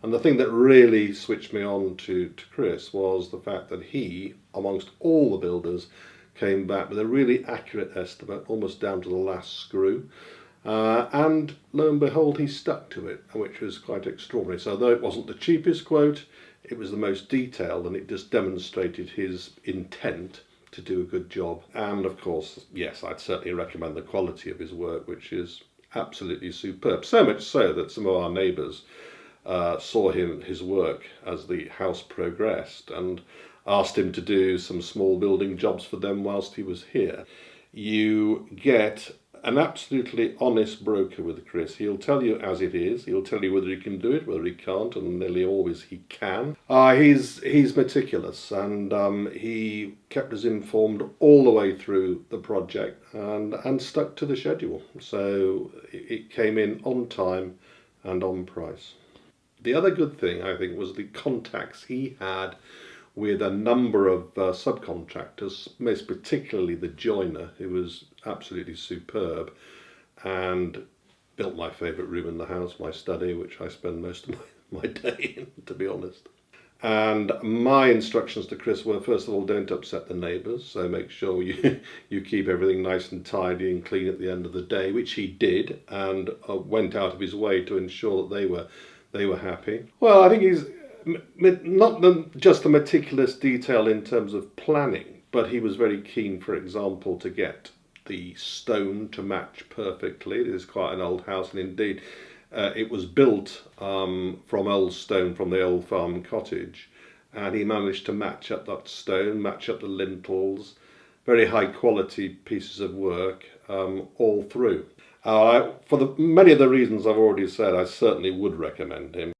And the thing that really switched me on to Chris was the fact that he, amongst all the builders, came back with a really accurate estimate, almost down to the last screw. And lo and behold, he stuck to it, which was quite extraordinary. So though it wasn't the cheapest quote, it was the most detailed, and it just demonstrated his intent to do a good job. And of course, yes, I'd certainly recommend the quality of his work, which is absolutely superb. So much so that some of our neighbours saw his work as the house progressed and asked him to do some small building jobs for them whilst he was here. You get an absolutely honest broker with Chris. He'll tell you as it is. He'll tell you whether he can do it, whether he can't, and nearly always he can. He's meticulous, and he kept us informed all the way through the project and stuck to the schedule. So it came in on time and on price. The other good thing, I think, was the contacts he had with a number of subcontractors, most particularly the joiner, who was absolutely superb and built my favourite room in the house, my study, which I spend most of my day in, to be honest. And my instructions to Chris were, first of all, don't upset the neighbours, so make sure you keep everything nice and tidy and clean at the end of the day, which he did, and went out of his way to ensure that they were happy. Well, I think he's not just the meticulous detail in terms of planning, but he was very keen, for example, to get the stone to match perfectly. It is quite an old house, and indeed it was built from old stone from the old farm cottage, and he managed to match up that stone, match up the lintels, very high quality pieces of work all through. For many of the reasons I've already said, I certainly would recommend him.